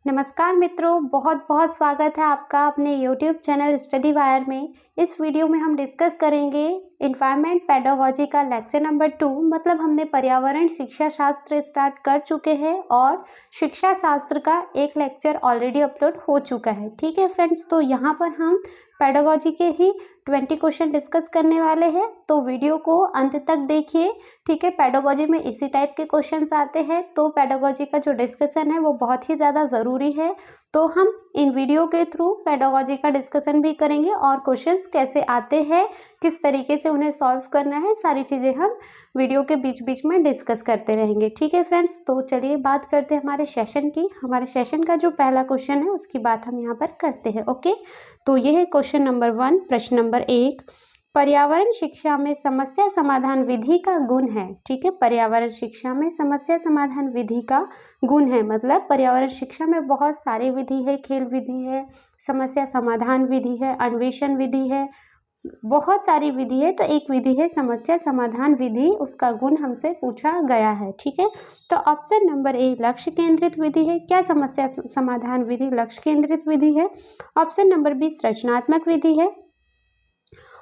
नमस्कार मित्रों, बहुत बहुत स्वागत है आपका अपने YouTube चैनल स्टडी वायर में। इस वीडियो में हम डिस्कस करेंगे एनवायरनमेंट पेडागोजी का लेक्चर नंबर 2। मतलब हमने पर्यावरण शिक्षा शास्त्र स्टार्ट कर चुके हैं और शिक्षा शास्त्र का एक लेक्चर ऑलरेडी अपलोड हो चुका है। ठीक है फ्रेंड्स, तो यहाँ पर हम पेडागोजी के ही 20 क्वेश्चन डिस्कस करने वाले हैं, तो वीडियो को अंत तक देखिए। ठीक है, पेडागोजी में इसी टाइप के क्वेश्चंस आते हैं, तो पेडागोजी का जो डिस्कशन है वो बहुत ही ज़्यादा ज़रूरी है। तो हम इन वीडियो के थ्रू पेडागोजी का डिस्कशन भी करेंगे और क्वेश्चंस कैसे आते हैं, किस तरीके से उन्हें सॉल्व करना है, सारी चीज़ें हम वीडियो के बीच बीच में डिस्कस करते रहेंगे। ठीक है फ्रेंड्स, तो चलिए बात करते हैं हमारे सेशन की। हमारे सेशन का जो पहला क्वेश्चन है उसकी बात हम यहाँ पर करते हैं। ओके, तो ये है क्वेश्चन नंबर 1, प्रश्न नंबर 1। पर्यावरण शिक्षा में समस्या समाधान विधि का गुण है। ठीक है, पर्यावरण शिक्षा में समस्या समाधान विधि का गुण है। मतलब पर्यावरण शिक्षा में बहुत सारी विधि है, खेल विधि है, समस्या समाधान विधि है, अन्वेषण विधि है, बहुत सारी विधि है। तो एक विधि है समस्या समाधान विधि, उसका गुण हमसे पूछा गया है। ठीक है, तो ऑप्शन नंबर ए लक्ष्य केंद्रित विधि है। क्या समस्या समाधान विधि लक्ष्य केंद्रित विधि है? ऑप्शन नंबर बी रचनात्मक विधि है।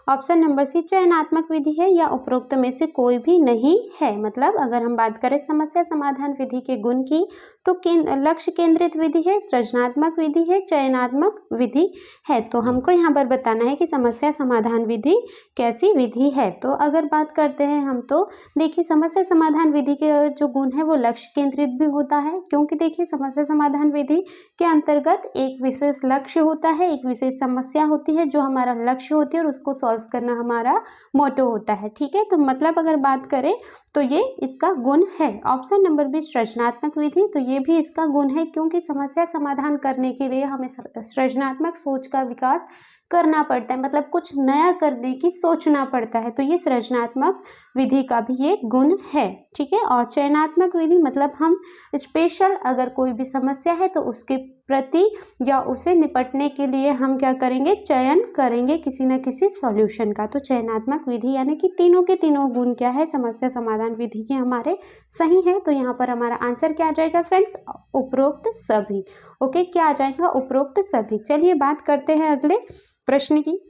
ऑप्शन नंबर सी चयनात्मक विधि है, या उपरोक्त में से कोई भी नहीं है। मतलब अगर हम बात करें समस्या समाधान विधि के गुण की, तो लक्ष्य केंद्रित विधि है, सृजनात्मक विधि है, चयनात्मक विधि है। तो हमको यहाँ पर बताना है कि समस्या समाधान विधि कैसी विधि है। तो अगर बात करते हैं हम, तो देखिए समस्या समाधान विधि के जो गुण है वो लक्ष्य केंद्रित भी होता है, क्योंकि देखिए समस्या समाधान विधि के अंतर्गत एक विशेष लक्ष्य होता है, एक विशेष समस्या होती है जो हमारा लक्ष्य होती है और उसको सॉल्व करना हमारा मोटो होता है। ठीक है, तो मतलब अगर बात करें तो ये इसका गुण है। ऑप्शन नंबर बी सृजनात्मक विधि, तो ये भी इसका गुण है, क्योंकि समस्या समाधान करने के लिए हमें सृजनात्मक सोच का विकास करना पड़ता है। मतलब कुछ नया करने की सोचना पड़ता है, तो ये सृजनात्मक विधि का भी ये गुण है। ठीक है, और चयनात्मक विधि मतलब हम स्पेशल अगर कोई भी समस्या है तो उसके प्रति या उसे निपटने के लिए हम क्या करेंगे, चयन करेंगे किसी न किसी सॉल्यूशन का। तो चयनात्मक विधि यानी कि तीनों के तीनों गुण क्या है समस्या समाधान विधि के हमारे सही है। तो यहाँ पर हमारा आंसर क्या आ जाएगा फ्रेंड्स? उपरोक्त सभी। ओके, क्या आ जाएगा? उपरोक्त सभी। चलिए बात करते हैं अगले प्रश्न की।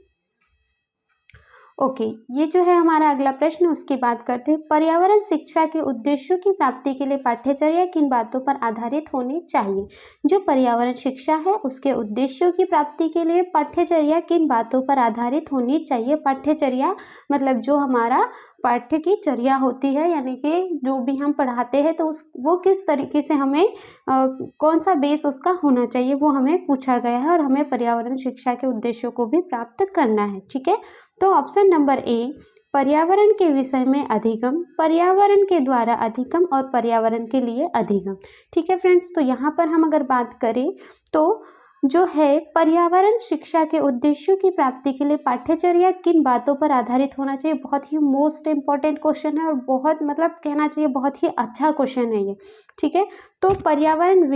ओके, ये जो है हमारा अगला प्रश्न, उसकी बात करते हैं। पर्यावरण शिक्षा के उद्देश्यों की प्राप्ति के लिए पाठ्यचर्या किन बातों पर आधारित होनी चाहिए? जो पर्यावरण शिक्षा है उसके उद्देश्यों की प्राप्ति के लिए पाठ्यचर्या किन बातों पर आधारित होनी चाहिए? पाठ्यचर्या मतलब जो हमारा पाठ्य की चर्या होती है, यानी कि जो भी हम पढ़ाते हैं तो वो किस तरीके से हमें कौन सा बेस उसका होना चाहिए, वो हमें पूछा गया है और हमें पर्यावरण शिक्षा के उद्देश्यों को भी प्राप्त करना है। ठीक है, तो ऑप्शन नंबर ए पर्यावरण के विषय में अधिगम, पर्यावरण के द्वारा अधिगम और पर्यावरण के लिए अधिगम। ठीक है फ्रेंड्स, तो यहाँ पर हम अगर बात करें तो जो है पर्यावरण शिक्षा के उद्देश्यों की प्राप्ति के लिए पाठ्यचर्या किन बातों पर आधारित होना चाहिए, बहुत ही मोस्ट इंपॉर्टेंट क्वेश्चन है और बहुत मतलब कहना चाहिए बहुत ही अच्छा क्वेश्चन है ये। ठीक है, तो पर्यावरण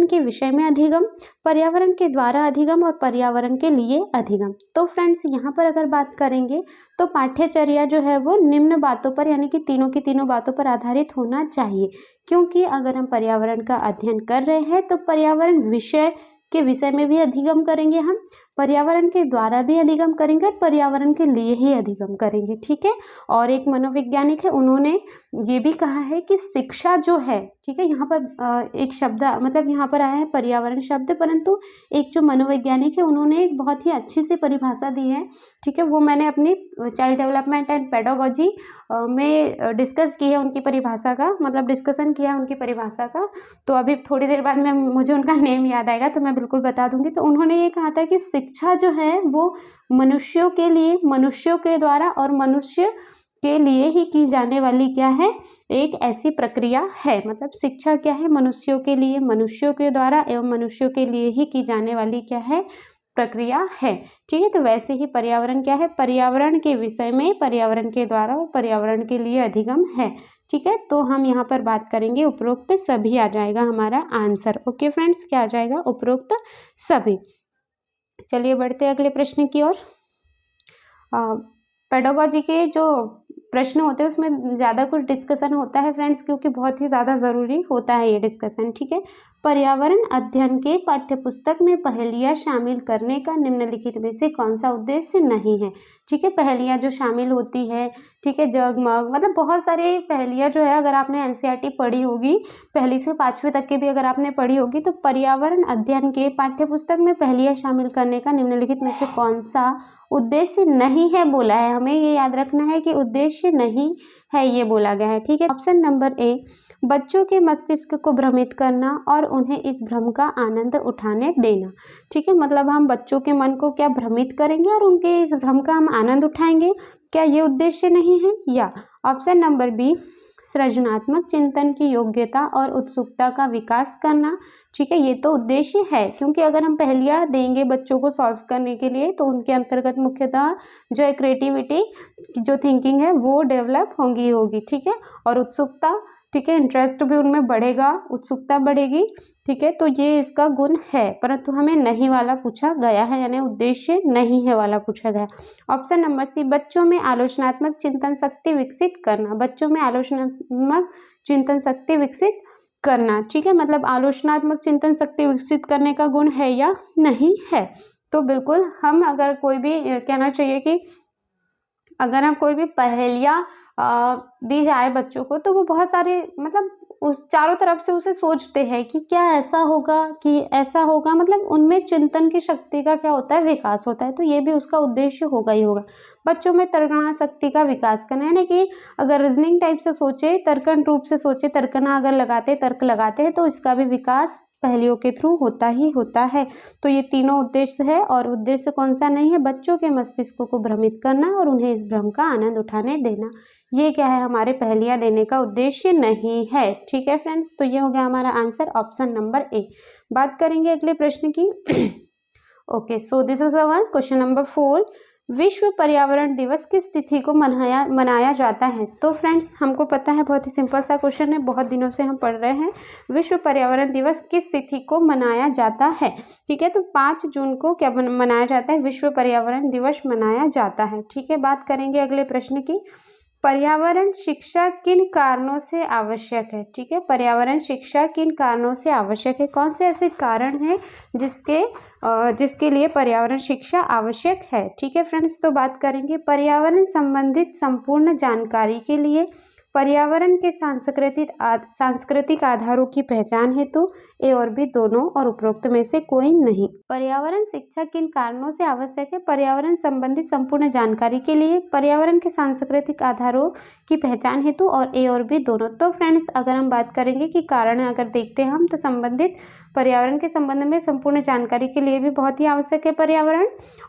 के विषय में अधिगम, पर्यावरण के द्वारा अधिगम और पर्यावरण के लिए अधिगम। तो फ्रेंड्स यहाँ पर अगर बात करेंगे तो पाठ्यचर्या जो है वो निम्न बातों पर यानी कि तीनों की तीनों बातों पर आधारित होना चाहिए, क्योंकि अगर हम पर्यावरण का अध्ययन कर रहे हैं तो पर्यावरण विषय के विषय में भी अधिगम करेंगे, हम पर्यावरण के द्वारा भी अधिगम करेंगे और पर्यावरण के लिए ही अधिगम करेंगे। ठीक है, और एक मनोवैज्ञानिक है, उन्होंने ये भी कहा है कि शिक्षा जो है, ठीक है, यहाँ पर एक शब्द मतलब यहाँ पर आया है पर्यावरण शब्द, परंतु एक जो मनोवैज्ञानिक है उन्होंने एक बहुत ही अच्छी सी परिभाषा दी है। ठीक है, वो मैंने अपनी चाइल्ड डेवलपमेंट एंड पेडागोजी में डिस्कस की है उनकी परिभाषा का, मतलब डिस्कशन किया है उनकी परिभाषा का। तो अभी थोड़ी देर बाद में मुझे उनका नेम याद आएगा तो मैं बिल्कुल बता दूंगी। तो उन्होंने ये कहा था कि शिक्षा जो है वो मनुष्यों के लिए, मनुष्यों के द्वारा और मनुष्य के लिए ही की जाने वाली क्या है, एक ऐसी प्रक्रिया है। मतलब शिक्षा क्या है, मनुष्यों के लिए, मनुष्यों के द्वारा एवं मनुष्यों के लिए ही की जाने वाली क्या है, प्रक्रिया है। ठीक है, तो वैसे ही पर्यावरण क्या है, पर्यावरण के विषय में, पर्यावरण के द्वारा और पर्यावरण के लिए अधिगम है। ठीक है, तो हम यहाँ पर बात करेंगे उपरोक्त सभी आ जाएगा हमारा आंसर। ओके फ्रेंड्स, क्या आ जाएगा? उपरोक्त सभी। चलिए बढ़ते अगले प्रश्न की ओर। पेडागोजी के जो प्रश्न होते हैं उसमें ज़्यादा कुछ डिस्कशन होता है फ्रेंड्स, क्योंकि बहुत ही ज़्यादा ज़रूरी होता है ये डिस्कशन। ठीक है, पर्यावरण अध्ययन के पाठ्यपुस्तक में पहेलियाँ शामिल करने का निम्नलिखित में से कौन सा उद्देश्य नहीं है। ठीक है, पहेलियाँ जो शामिल होती है, ठीक है, जगमग, मतलब बहुत सारी पहेलियाँ जो है, अगर आपने एनसीईआरटी पढ़ी होगी, पहली से 5वीं तक की भी अगर आपने पढ़ी होगी, तो पर्यावरण अध्ययन के पाठ्यपुस्तक में पहेलियाँ शामिल करने का निम्नलिखित में से कौन सा उद्देश्य नहीं है बोला है। हमें ये याद रखना है कि उद्देश्य नहीं है, ये बोला गया है। ठीक है, ऑप्शन नंबर ए, बच्चों के मस्तिष्क को भ्रमित करना और उन्हें इस भ्रम का आनंद उठाने देना। ठीक है, मतलब हम बच्चों के मन को क्या भ्रमित करेंगे और उनके इस भ्रम का हम आनंद उठाएंगे, क्या ये उद्देश्य नहीं है। या ऑप्शन नंबर बी, सृजनात्मक चिंतन की योग्यता और उत्सुकता का विकास करना। ठीक है, ये तो उद्देश्य है, क्योंकि अगर हम पहेलियाँ देंगे बच्चों को सॉल्व करने के लिए तो उनके अंतर्गत मुख्यतः जो है क्रिएटिविटी, जो थिंकिंग है वो डेवलप होगी। ठीक है, और उत्सुकता, ठीक है, इंटरेस्ट भी उनमें बढ़ेगा, उत्सुकता बढ़ेगी। ठीक है, तो ये इसका गुण है, परंतु हमें नहीं वाला पूछा गया है, यानी उद्देश्य नहीं है वाला पूछा गया। ऑप्शन नंबर सी, बच्चों में आलोचनात्मक चिंतन शक्ति विकसित करना। बच्चों में आलोचनात्मक चिंतन शक्ति विकसित करना। ठीक है, मतलब आलोचनात्मक चिंतन शक्ति विकसित करने का गुण है या नहीं है। तो बिल्कुल हम अगर कोई भी कहना चाहिए कि अगर हम कोई भी पहेलियाँ दी जाए बच्चों को, तो वो बहुत सारे मतलब उस चारों तरफ से उसे सोचते हैं कि क्या ऐसा होगा कि ऐसा होगा, मतलब उनमें चिंतन की शक्ति का क्या होता है, विकास होता है। तो ये भी उसका उद्देश्य होगा ही होगा। बच्चों में तर्कना शक्ति का विकास करना, यानी कि अगर रीजनिंग टाइप से सोचे, तर्कन रूप से सोचे, तर्क लगाते हैं, तो इसका भी विकास पहेलियों के थ्रू होता ही होता है। तो ये तीनों उद्देश्य है, और उद्देश्य कौन सा नहीं है, बच्चों के मस्तिष्क को भ्रमित करना और उन्हें इस भ्रम का आनंद उठाने देना। ये क्या है, हमारे पहेलियाँ देने का उद्देश्य नहीं है। ठीक है फ्रेंड्स, तो ये हो गया हमारा आंसर, ऑप्शन नंबर ए। बात करेंगे अगले प्रश्न की। Okay, so this is our question number 4। विश्व पर्यावरण दिवस किस तिथि को मनाया जाता है। तो फ्रेंड्स, हमको पता है, बहुत ही सिंपल सा क्वेश्चन है, बहुत दिनों से हम पढ़ रहे हैं। विश्व पर्यावरण दिवस किस तिथि को मनाया जाता है। ठीक है, तो 5 जून को क्या मनाया जाता है, विश्व पर्यावरण दिवस मनाया जाता है। ठीक है, बात करेंगे अगले प्रश्न की। पर्यावरण शिक्षा किन कारणों से आवश्यक है। ठीक है, पर्यावरण शिक्षा किन कारणों से आवश्यक है, कौन से ऐसे कारण हैं जिसके लिए पर्यावरण शिक्षा आवश्यक है। ठीक है फ्रेंड्स, तो बात करेंगे पर्यावरण संबंधित संपूर्ण जानकारी के लिए पर्यावरण के सांस्कृतिक आधारों की पहचान हेतु ए और बी दोनों, और उपरोक्त में से कोई नहीं। पर्यावरण शिक्षा किन कारणों से आवश्यक है, पर्यावरण संबंधित संपूर्ण जानकारी के लिए, पर्यावरण के सांस्कृतिक आधारों की पहचान हेतु, और ए और बी दोनों। तो फ्रेंड्स, अगर हम बात करेंगे कि कारण अगर देखते हैं हम, तो संबंधित पर्यावरण के संबंध में संपूर्ण जानकारी के लिए भी बहुत ही आवश्यक है पर्यावरण,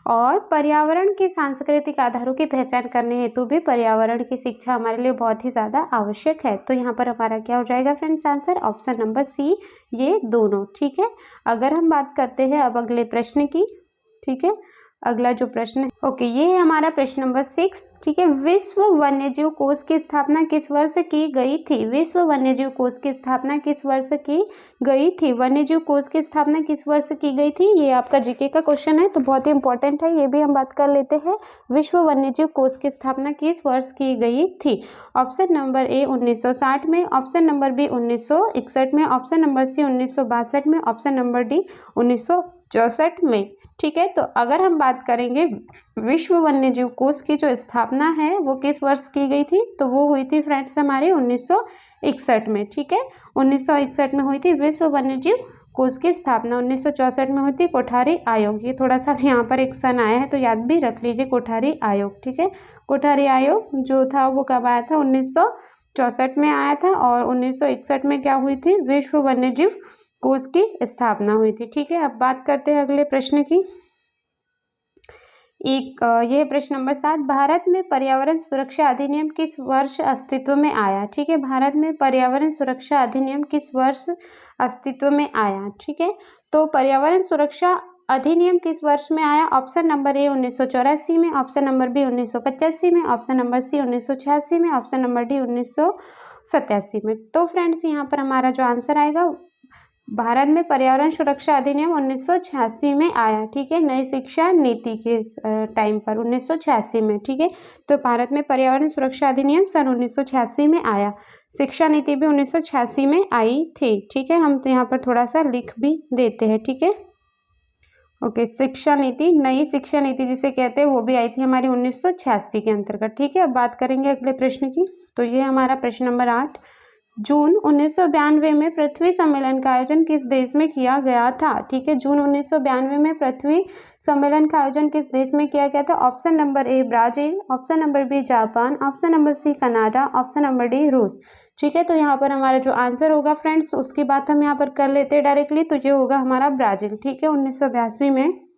और पर्यावरण के सांस्कृतिक आधारों की पहचान करने हेतु भी पर्यावरण की शिक्षा हमारे लिए बहुत ही ज़्यादा आवश्यक है। तो यहाँ पर हमारा क्या हो जाएगा friends, answer option number C, ये दोनों। ठीक है, अगर हम बात करते हैं अब अगले प्रश्न की। ठीक है, अगला जो प्रश्न है, ओके, ये है हमारा प्रश्न नंबर 6। ठीक है, विश्व वन्यजीव कोष की स्थापना किस वर्ष की गई थी। विश्व वन्यजीव कोष की स्थापना किस वर्ष की गई थी। वन्यजीव कोष की स्थापना किस वर्ष की गई थी, ये आपका जीके का क्वेश्चन है, तो बहुत ही इंपॉर्टेंट है, ये भी हम बात कर लेते हैं। विश्व वन्यजीव कोष की स्थापना किस वर्ष की गई थी। ऑप्शन नंबर ए 1960 में, ऑप्शन नंबर बी 1961 में, ऑप्शन नंबर सी 1962 में, ऑप्शन नंबर डी 1964 में। ठीक है, तो अगर हम बात करेंगे विश्व वन्यजीव कोष की जो स्थापना है वो किस वर्ष की गई थी, तो वो हुई थी फ्रेंड्स हमारे 1961 में। ठीक है, 1961 में हुई थी विश्व वन्यजीव कोष की स्थापना। 1964 में हुई थी कोठारी आयोग। ये थोड़ा सा यहाँ पर एक सन आया है, तो याद भी रख लीजिए, कोठारी आयोग। ठीक है, कोठारी आयोग जो था वो कब आया था, 1964 में आया था, और 1961 में क्या हुई थी, विश्व वन्यजीव कोष की स्थापना हुई थी। ठीक है, अब बात करते हैं अगले प्रश्न की। ये प्रश्न नंबर 7, भारत में पर्यावरण सुरक्षा अधिनियम किस वर्ष अस्तित्व में आया। ठीक है, भारत में पर्यावरण सुरक्षा अधिनियम किस वर्ष अस्तित्व में आया। ठीक है, तो पर्यावरण सुरक्षा अधिनियम किस वर्ष में आया। ऑप्शन नंबर ए 1984 में, ऑप्शन नंबर बी 1985 में, ऑप्शन नंबर सी 1986 में, ऑप्शन नंबर डी 1987 में। तो फ्रेंड्स, यहाँ पर हमारा जो आंसर आएगा भारत में पर्यावरण सुरक्षा अधिनियम 1986 में आया, ठीक है, नई शिक्षा नीति के टाइम पर 1986 में, ठीक है। तो भारत में पर्यावरण सुरक्षा अधिनियम सन 1986 में आया, शिक्षा नीति भी 1986 में आई थी, ठीक है। हम तो यहाँ पर थोड़ा सा लिख भी देते हैं, ठीक है। ओके, शिक्षा नीति, नई शिक्षा नीति जिसे कहते हैं, वो भी आई थी हमारी 1986 के अंतर्गत, ठीक है। अब बात करेंगे अगले प्रश्न की। तो ये हमारा प्रश्न नंबर 8, जून 1992 में पृथ्वी सम्मेलन का आयोजन किस देश में किया गया था, ठीक है। जून 1992 में पृथ्वी सम्मेलन का आयोजन किस देश में किया गया था? Option number A Brazil, option number B Japan, option number C Canada, option number D रूस, ठीक है। तो यहाँ पर हमारा जो आंसर होगा फ्रेंड्स, उसकी बात हम यहाँ पर कर लेते हैं डायरेक्टली, तो ये होगा हमारा ब्राजील, ठीक है। 1982 में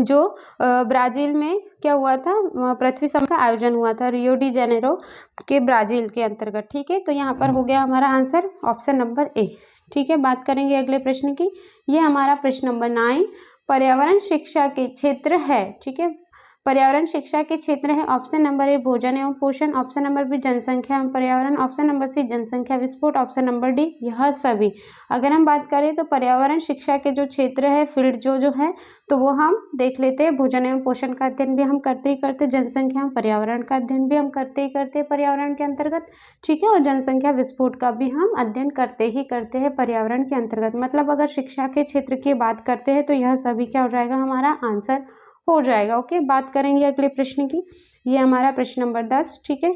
जो ब्राजील में क्या हुआ था, पृथ्वी सम्मेलन का आयोजन हुआ था रियो डी जेनेरो के ब्राजील के अंतर्गत, ठीक है। तो यहाँ पर हो गया हमारा आंसर ऑप्शन नंबर ए, ठीक है। बात करेंगे अगले प्रश्न की। ये हमारा प्रश्न नंबर 9 पर्यावरण शिक्षा के क्षेत्र है, ठीक है। पर्यावरण शिक्षा के क्षेत्र है, ऑप्शन नंबर ए भोजन एवं पोषण, ऑप्शन नंबर बी जनसंख्या एवं पर्यावरण, ऑप्शन नंबर सी जनसंख्या विस्फोट, ऑप्शन नंबर डी यह सभी। अगर हम बात करें तो पर्यावरण शिक्षा के जो क्षेत्र है, फील्ड जो है, तो वो हम देख लेते हैं। भोजन एवं पोषण का अध्ययन भी हम करते ही करते, जनसंख्या एवं पर्यावरण का अध्ययन भी हम करते ही करते पर्यावरण के अंतर्गत, ठीक है। और जनसंख्या विस्फोट का भी हम अध्ययन करते ही करते हैं पर्यावरण के अंतर्गत। मतलब अगर शिक्षा के क्षेत्र की बात करते हैं तो यह सभी क्या हो जाएगा, हमारा आंसर हो जाएगा। ओके, बात करेंगे अगले प्रश्न की। ये हमारा प्रश्न नंबर 10, ठीक है।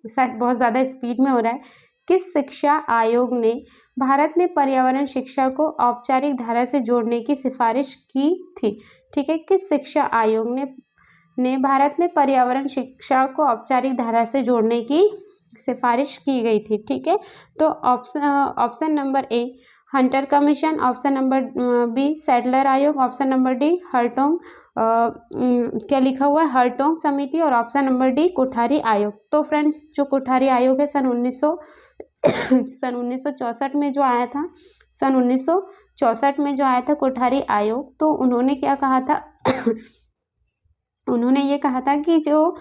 शायद बहुत ज़्यादा स्पीड में हो रहा है। किस शिक्षा आयोग ने भारत में पर्यावरण शिक्षा को औपचारिक धारा से जोड़ने की सिफारिश की थी, ठीक है। किस शिक्षा आयोग ने भारत में पर्यावरण शिक्षा को औपचारिक धारा से जोड़ने की सिफारिश की गई थी, ठीक है। तो option number A Hunter Commission, option number B Sadler आयोग, ऑप्शन नंबर डी हर्टोग क्या लिखा हुआ है, हर्टोग समिति, और ऑप्शन नंबर डी कोठारी आयोग। तो फ्रेंड्स जो कोठारी आयोग है सन 1964 में जो आया था, सन 1964 में जो आया था कोठारी आयोग, तो उन्होंने क्या कहा था उन्होंने ये कहा था कि जो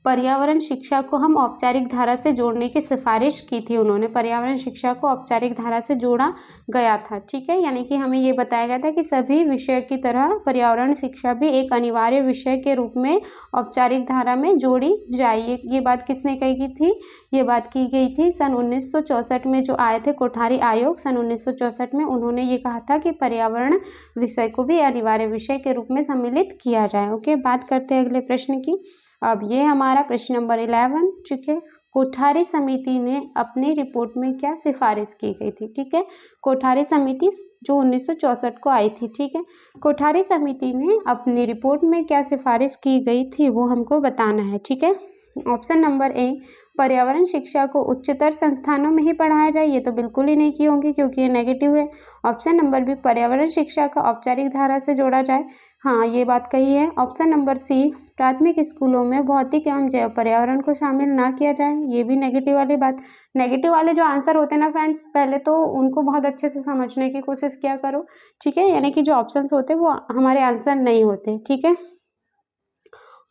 पर्यावरण शिक्षा को हम औपचारिक धारा से जोड़ने की सिफारिश की थी, उन्होंने पर्यावरण शिक्षा को औपचारिक धारा से जोड़ा गया था, ठीक है। यानी कि हमें ये बताया गया था कि सभी विषय की तरह पर्यावरण शिक्षा भी एक अनिवार्य विषय के रूप में औपचारिक धारा में जोड़ी जाए। ये बात किसने कही थी? ये बात की गई थी सन 1964 में जो आए थे कोठारी आयोग, सन 1964 में उन्होंने ये कहा था कि पर्यावरण विषय को भी अनिवार्य विषय के रूप में सम्मिलित किया जाए। ओके, बात करते हैं अगले प्रश्न की। अब ये हमारा प्रश्न नंबर 11, ठीक है। कोठारी समिति ने अपनी रिपोर्ट में क्या सिफारिश की गई थी, ठीक है। कोठारी समिति जो 1964 को आई थी, ठीक है। कोठारी समिति ने अपनी रिपोर्ट में क्या सिफारिश की गई थी वो हमको बताना है, ठीक है। ऑप्शन नंबर ए पर्यावरण शिक्षा को उच्चतर संस्थानों में ही पढ़ाया जाए, ये तो बिल्कुल ही नहीं की होंगी क्योंकि ये नेगेटिव है। ऑप्शन नंबर बी पर्यावरण शिक्षा का औपचारिक धारा से जोड़ा जाए, हाँ ये बात कही है। ऑप्शन नंबर सी प्राथमिक स्कूलों में भौतिक एवं जैव पर्यावरण को शामिल ना किया जाए, ये भी नेगेटिव वाली बात। नेगेटिव वाले जो आंसर होते हैं ना फ्रेंड्स, पहले तो उनको बहुत अच्छे से समझने की कोशिश किया करो, ठीक है। यानी कि जो ऑप्शंस होते हैं वो हमारे आंसर नहीं होते, ठीक है।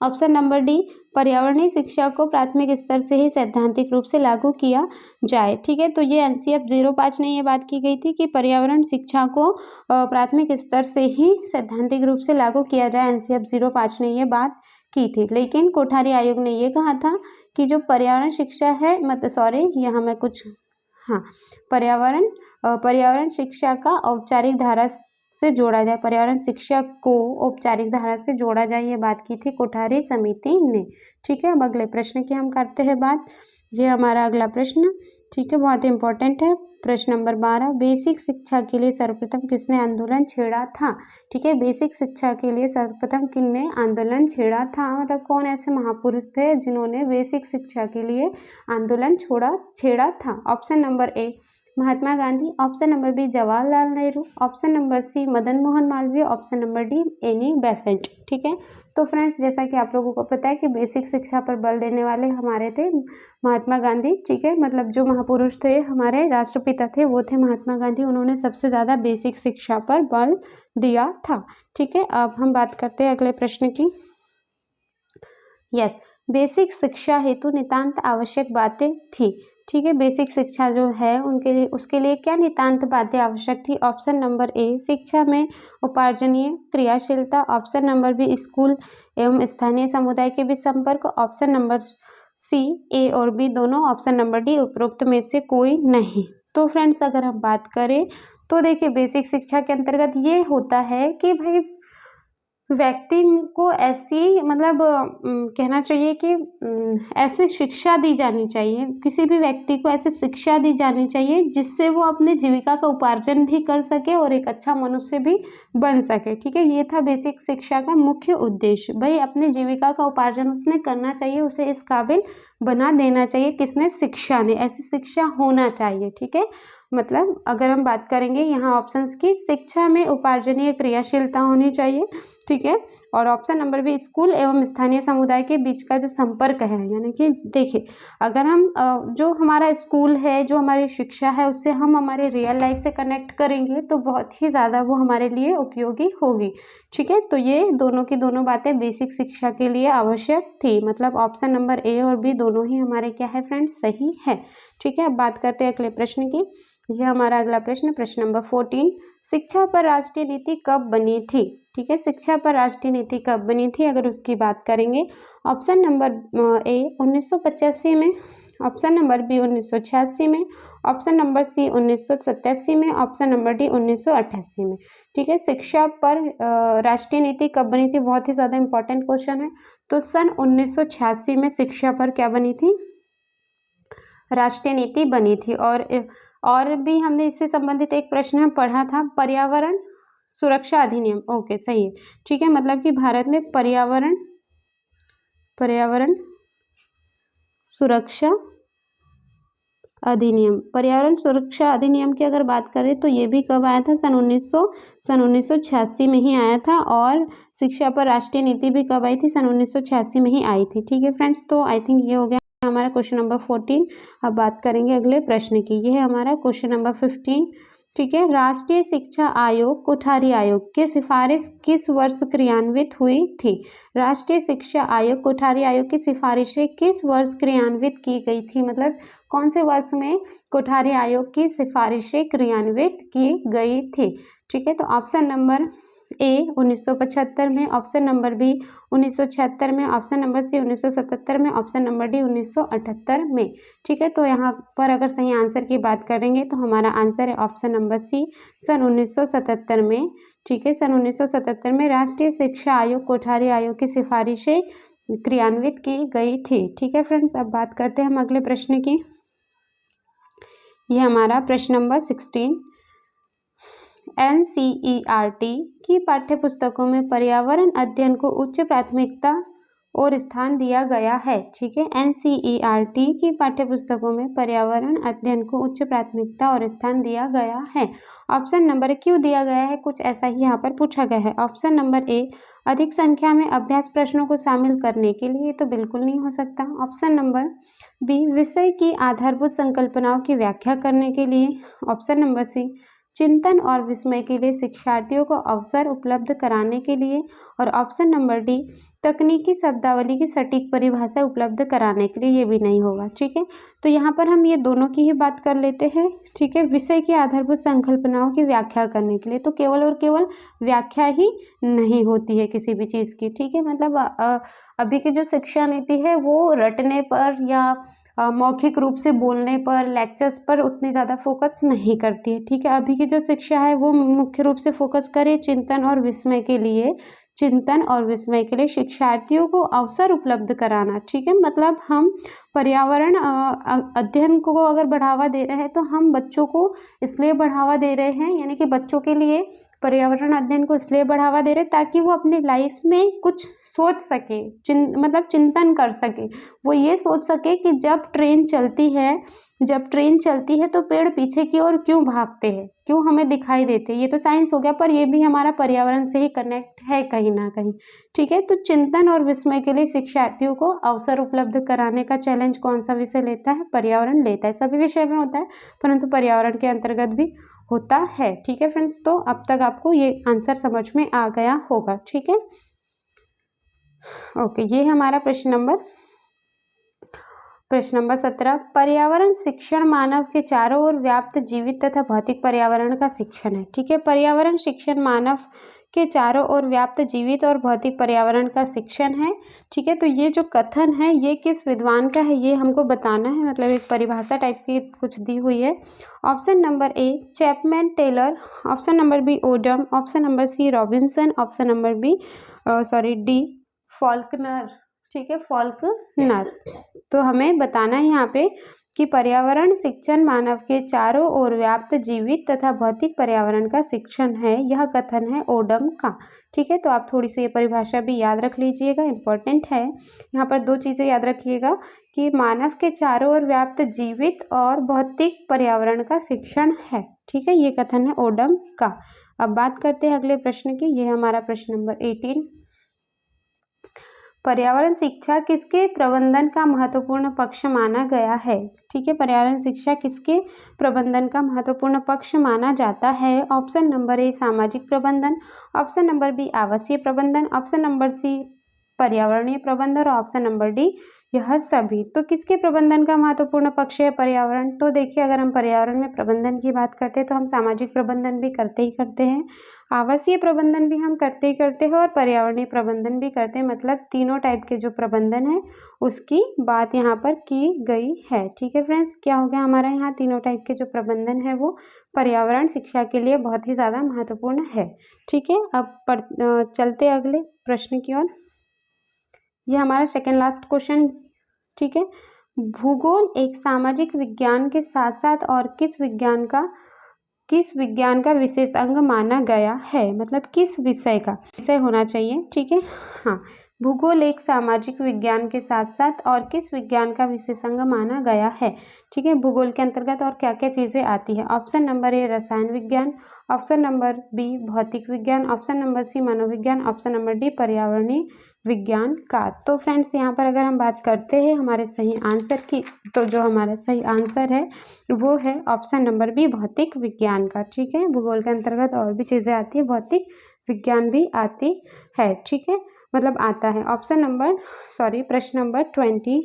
ऑप्शन नंबर डी पर्यावरणीय शिक्षा को प्राथमिक स्तर से ही सैद्धांतिक रूप से लागू किया जाए, ठीक है। तो ये NCF 05 ने ये बात की गई थी कि पर्यावरण शिक्षा को प्राथमिक स्तर से ही सैद्धांतिक रूप से लागू किया जाए, NCF 05 ने ये बात की थी। लेकिन कोठारी आयोग ने ये कहा था कि जो पर्यावरण शिक्षा है, यहाँ मैं कुछ पर्यावरण शिक्षा का औपचारिक धारा से जोड़ा जाए, पर्यावरण शिक्षा को औपचारिक धारा से जोड़ा जाए, ये बात की थी कोठारी समिति ने, ठीक है। अब अगले प्रश्न की हम करते हैं बात। ये हमारा अगला प्रश्न, ठीक है, बहुत ही इंपॉर्टेंट है। प्रश्न नंबर 12 बेसिक शिक्षा के लिए सर्वप्रथम किसने आंदोलन छेड़ा था, ठीक है। बेसिक शिक्षा के लिए सर्वप्रथम किसने आंदोलन छेड़ा था, मतलब कौन ऐसे महापुरुष थे जिन्होंने बेसिक शिक्षा के लिए आंदोलन छेड़ा था। Option number A Mahatma Gandhi, option number B Jawaharlal Nehru, option number C Madan Mohan Malaviya, option number D Annie Besant, ठीक है। तो फ्रेंड्स जैसा कि आप लोगों को पता है कि बेसिक शिक्षा पर बल देने वाले हमारे थे महात्मा गांधी, ठीक है। मतलब जो महापुरुष थे, हमारे राष्ट्रपिता थे, वो थे महात्मा गांधी। उन्होंने सबसे ज़्यादा बेसिक शिक्षा पर बल दिया था, ठीक है। अब हम बात करते हैं अगले प्रश्न की। यस, बेसिक शिक्षा हेतु नितांत आवश्यक बातें थी। ठीक है, बेसिक शिक्षा जो है उनके लिए, उसके लिए क्या नितांत बातें आवश्यक थी? ऑप्शन नंबर ए शिक्षा में उपार्जनीय क्रियाशीलता, ऑप्शन नंबर बी स्कूल एवं स्थानीय समुदाय के बीच संपर्क, ऑप्शन नंबर सी ए और बी दोनों, ऑप्शन नंबर डी उपरोक्त में से कोई नहीं। तो फ्रेंड्स अगर हम बात करें तो देखिए बेसिक शिक्षा के अंतर्गत ये होता है कि भाई व्यक्ति को ऐसी मतलब कहना चाहिए कि ऐसी शिक्षा दी जानी चाहिए, किसी भी व्यक्ति को ऐसी शिक्षा दी जानी चाहिए जिससे वो अपने जीविका का उपार्जन भी कर सके और एक अच्छा मनुष्य भी बन सके। ठीक है, ये था बेसिक शिक्षा का मुख्य उद्देश्य। भाई अपनी जीविका का उपार्जन उसने करना चाहिए, उसे इस काबिल बना देना चाहिए। किसने? शिक्षा ने। ऐसी शिक्षा होना चाहिए। ठीक है, मतलब अगर हम बात करेंगे यहाँ ऑप्शंस की, शिक्षा में उपार्जनीय क्रियाशीलता होनी चाहिए। ठीक है, और ऑप्शन नंबर बी स्कूल एवं स्थानीय समुदाय के बीच का जो संपर्क है, यानी कि देखिए अगर हम जो हमारा स्कूल है, जो हमारी शिक्षा है, उससे हम हमारे रियल लाइफ से कनेक्ट करेंगे तो बहुत ही ज़्यादा वो हमारे लिए उपयोगी होगी। ठीक है, तो ये दोनों की दोनों बातें बेसिक शिक्षा के लिए आवश्यक थी। मतलब ऑप्शन नंबर ए और बी दोनों ही हमारे क्या है फ्रेंड्स? सही है। ठीक है, अब बात करते हैं अगले प्रश्न की। यह हमारा अगला प्रश्न, प्रश्न नंबर 14, शिक्षा पर राष्ट्रीय नीति कब बनी थी? ठीक है, शिक्षा पर राष्ट्रीय नीति कब बनी थी अगर उसकी बात करेंगे, ऑप्शन नंबर ए 1985 में, ऑप्शन नंबर बी 1986 में, ऑप्शन नंबर सी 1987 में, ऑप्शन नंबर डी 1988 में। ठीक है, शिक्षा पर राष्ट्रीय नीति कब बनी थी? बहुत ही ज़्यादा इंपॉर्टेंट क्वेश्चन है। तो सन 1986 में शिक्षा पर क्या बनी थी? राष्ट्रीय नीति बनी थी। और भी हमने इससे संबंधित एक प्रश्न पढ़ा था, पर्यावरण सुरक्षा अधिनियम। ओके, सही है। ठीक है, मतलब कि भारत में पर्यावरण सुरक्षा अधिनियम, पर्यावरण सुरक्षा अधिनियम की अगर बात करें तो ये भी कब आया था? सन 1986 में ही आया था। और शिक्षा पर राष्ट्रीय नीति भी कब आई थी? सन 1986 में ही आई थी। ठीक है फ्रेंड्स, तो आई थिंक ये हो गया हमारा क्वेश्चन नंबर 14। अब बात करेंगे अगले प्रश्न की। ये है हमारा क्वेश्चन नंबर 15। ठीक है, राष्ट्रीय शिक्षा आयोग कोठारी आयोग की सिफारिश किस वर्ष क्रियान्वित हुई थी? राष्ट्रीय शिक्षा आयोग कोठारी आयोग की सिफारिशें किस वर्ष क्रियान्वित की गई थी? मतलब कौन से वर्ष में कोठारी आयोग की सिफारिशें क्रियान्वित की गई थी? ठीक है, तो ऑप्शन नंबर ए 1975 में, ऑप्शन नंबर बी 1976 में, ऑप्शन नंबर सी 1977 में, ऑप्शन नंबर डी 1978 में। ठीक है, तो यहाँ पर अगर सही आंसर की बात करेंगे तो हमारा आंसर है ऑप्शन नंबर सी, सन 1977 में। ठीक है, सन 1977 में राष्ट्रीय शिक्षा आयोग कोठारी आयोग की सिफारिशें क्रियान्वित की गई थी। ठीक है फ्रेंड्स, अब बात करते हैं हम अगले प्रश्न की। यह हमारा प्रश्न नंबर 16, NCERT की पाठ्यपुस्तकों में पर्यावरण अध्ययन को उच्च प्राथमिकता और स्थान दिया गया है। ठीक है, NCERT की पाठ्यपुस्तकों में पर्यावरण अध्ययन को उच्च प्राथमिकता और स्थान दिया गया है। ऑप्शन नंबर क्यों दिया गया है? कुछ ऐसा ही यहाँ पर पूछा गया है। ऑप्शन नंबर ए अधिक संख्या में अभ्यास प्रश्नों को शामिल करने के लिए, तो बिल्कुल नहीं हो सकता। ऑप्शन नंबर बी विषय की आधारभूत संकल्पनाओं की व्याख्या करने के लिए, ऑप्शन नंबर सी चिंतन और विस्मय के लिए शिक्षार्थियों को अवसर उपलब्ध कराने के लिए, और ऑप्शन नंबर डी तकनीकी शब्दावली की सटीक परिभाषा उपलब्ध कराने के लिए। ये भी नहीं होगा। ठीक है, तो यहाँ पर हम ये दोनों की ही बात कर लेते हैं। ठीक है, विषय की आधारभूत संकल्पनाओं की व्याख्या करने के लिए, तो केवल और केवल व्याख्या ही नहीं होती है किसी भी चीज़ की। ठीक है, मतलब अभी की जो शिक्षा नीति है वो रटने पर या मौखिक रूप से बोलने पर, लेक्चर्स पर उतनी ज़्यादा फोकस नहीं करती है। ठीक है, अभी की जो शिक्षा है वो मुख्य रूप से फोकस करे चिंतन और विस्मय के लिए, चिंतन और विस्मय के लिए शिक्षार्थियों को अवसर उपलब्ध कराना। ठीक है, मतलब हम पर्यावरण अध्ययन को अगर बढ़ावा दे रहे हैं तो हम बच्चों को इसलिए बढ़ावा दे रहे हैं, यानी कि बच्चों के लिए पर्यावरण अध्ययन को इसलिए बढ़ावा दे रहे ताकि वो अपनी लाइफ में कुछ सोच सके, मतलब चिंतन कर सके। वो ये सोच सके कि जब ट्रेन चलती है तो पेड़ पीछे की ओर क्यों भागते हैं, क्यों हमें दिखाई देते हैं। ये तो साइंस हो गया, पर ये भी हमारा पर्यावरण से ही कनेक्ट है कहीं ना कहीं। ठीक है, तो चिंतन और विस्मय के लिए शिक्षार्थियों को अवसर उपलब्ध कराने का चैलेंज कौन सा विषय लेता है? पर्यावरण लेता है। सभी विषय में होता है, परंतु पर्यावरण के अंतर्गत भी होता है। ठीक है फ्रेंड्स, तो अब तक आपको ये आंसर समझ में आ गया होगा। ठीक है, ओके, ये है हमारा प्रश्न नंबर प्रश्न नंबर 17, पर्यावरण शिक्षण मानव के चारों ओर व्याप्त जीवित तथा भौतिक पर्यावरण का शिक्षण है। ठीक है, पर्यावरण शिक्षण मानव के चारों ओर व्याप्त जीवित और भौतिक पर्यावरण का शिक्षण है। ठीक है, तो ये जो कथन है ये किस विद्वान का है ये हमको बताना है, मतलब एक परिभाषा टाइप की कुछ दी हुई है। Option number A Chapman Taylor, option number B Odum, option number C Robinson, option number D Faulkner. ठीक है, फॉल्कनर। तो हमें बताना है यहाँ पे कि पर्यावरण शिक्षण मानव के चारों ओर व्याप्त जीवित तथा भौतिक पर्यावरण का शिक्षण है, यह कथन है ओडम का। ठीक है, तो आप थोड़ी सी ये परिभाषा भी याद रख लीजिएगा, इंपॉर्टेंट है। यहाँ पर दो चीज़ें याद रखिएगा कि मानव के चारों ओर व्याप्त जीवित और भौतिक पर्यावरण का शिक्षण है। ठीक है, ये कथन है ओडम का। अब बात करते हैं अगले प्रश्न की, ये है हमारा प्रश्न नंबर 18। पर्यावरण शिक्षा किसके प्रबंधन का महत्वपूर्ण पक्ष माना गया है? ठीक है, पर्यावरण शिक्षा किसके प्रबंधन का महत्वपूर्ण पक्ष माना जाता है? ऑप्शन नंबर ए सामाजिक प्रबंधन, ऑप्शन नंबर बी आवासीय प्रबंधन, ऑप्शन नंबर सी पर्यावरणीय प्रबंधन और ऑप्शन नंबर डी यह सभी। तो किसके प्रबंधन का महत्वपूर्ण पक्ष है पर्यावरण? तो देखिए, अगर हम पर्यावरण में प्रबंधन की बात करते हैं तो हम सामाजिक प्रबंधन भी करते ही करते हैं, आवासीय प्रबंधन भी हम करते ही करते हैं और पर्यावरणीय प्रबंधन भी करते हैं। मतलब तीनों टाइप के जो प्रबंधन है उसकी बात यहाँ पर की गई है। ठीक है फ्रेंड्स, क्या हो गया हमारा यहाँ तीनों टाइप के जो प्रबंधन है वो पर्यावरण शिक्षा के लिए बहुत ही ज़्यादा महत्वपूर्ण है। ठीक है, अब चलते अगले प्रश्न की ओर। यह हमारा सेकेंड लास्ट क्वेश्चन। ठीक है, भूगोल एक सामाजिक विज्ञान के साथ साथ और किस विज्ञान का विशेष अंग माना गया है? मतलब किस विषय का विषय होना चाहिए। ठीक है, हाँ, भूगोल एक सामाजिक विज्ञान के साथ साथ और किस विज्ञान का विशेष अंग माना गया है? ठीक है, भूगोल के अंतर्गत और क्या क्या चीज़ें आती है? ऑप्शन नंबर ए रसायन विज्ञान, ऑप्शन नंबर बी भौतिक विज्ञान, ऑप्शन नंबर सी मनोविज्ञान, ऑप्शन नंबर डी पर्यावरणीय विज्ञान का। तो फ्रेंड्स, यहाँ पर अगर हम बात करते हैं हमारे सही आंसर की, तो जो हमारा सही आंसर है वो है ऑप्शन नंबर बी भौतिक विज्ञान का। ठीक है, भूगोल के अंतर्गत और भी चीज़ें आती है, भौतिक विज्ञान भी आती है। ठीक है, मतलब आता है। प्रश्न नंबर 20,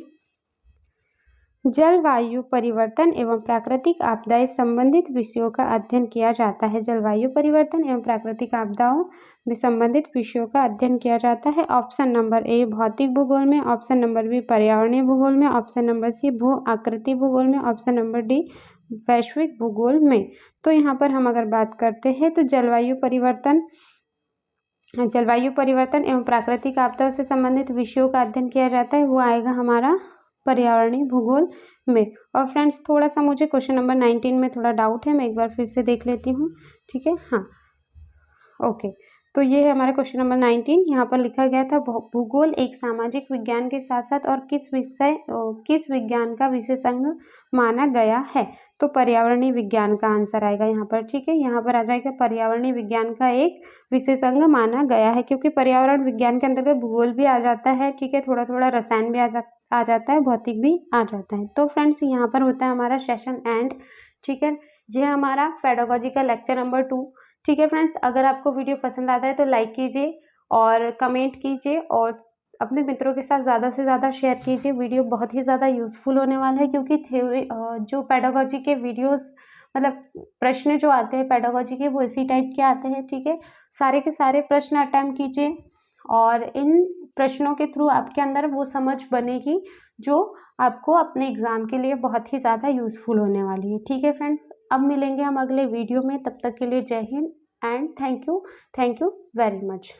जलवायु परिवर्तन एवं प्राकृतिक आपदाएं संबंधित विषयों का अध्ययन किया जाता है। जलवायु परिवर्तन एवं प्राकृतिक आपदाओं में संबंधित विषयों का अध्ययन किया जाता है। ऑप्शन नंबर ए भौतिक भूगोल में, ऑप्शन नंबर बी पर्यावरणीय भूगोल में, ऑप्शन नंबर सी भू आकृति भूगोल में, ऑप्शन नंबर डी वैश्विक भूगोल में। तो यहाँ पर हम अगर बात करते हैं तो जलवायु परिवर्तन एवं प्राकृतिक आपदाओं से संबंधित विषयों का अध्ययन किया जाता है, वो आएगा हमारा पर्यावरणीय भूगोल में। और फ्रेंड्स, थोड़ा सा मुझे क्वेश्चन नंबर 19 में थोड़ा डाउट है, मैं एक बार फिर से देख लेती हूँ। ठीक है, हाँ, ओके। तो ये है हमारा क्वेश्चन नंबर 19। यहाँ पर लिखा गया था भूगोल एक सामाजिक विज्ञान के साथ साथ और किस विज्ञान का विशेष अंग माना गया है? तो पर्यावरणीय विज्ञान का आंसर आएगा यहाँ पर। ठीक है, यहाँ पर आ जाएगा पर्यावरणीय विज्ञान का एक विशेष अंग माना गया है, क्योंकि पर्यावरण विज्ञान के अंतर्गत भूगोल भी आ जाता है। ठीक है, थोड़ा थोड़ा रसायन भी आ जाता है, भौतिक भी आ जाता है। तो फ्रेंड्स, यहाँ पर होता है हमारा सेशन एंड। ठीक है, ये हमारा पेडागोजी का लेक्चर नंबर 2। ठीक है फ्रेंड्स, अगर आपको वीडियो पसंद आता है तो लाइक कीजिए और कमेंट कीजिए और अपने मित्रों के साथ ज़्यादा से ज़्यादा शेयर कीजिए। वीडियो बहुत ही ज़्यादा यूज़फुल होने वाला है, क्योंकि थ्योरी जो पेडागोजी के वीडियोस मतलब प्रश्न जो आते हैं पेडागोजी के वो इसी टाइप के आते हैं। ठीक है, सारे के सारे प्रश्न अटेम्प्ट कीजिए और इन प्रश्नों के थ्रू आपके अंदर वो समझ बनेगी जो आपको अपने एग्ज़ाम के लिए बहुत ही ज़्यादा यूज़फुल होने वाली है। ठीक है फ्रेंड्स, अब मिलेंगे हम अगले वीडियो में, तब तक के लिए जय Hind and thank you very much.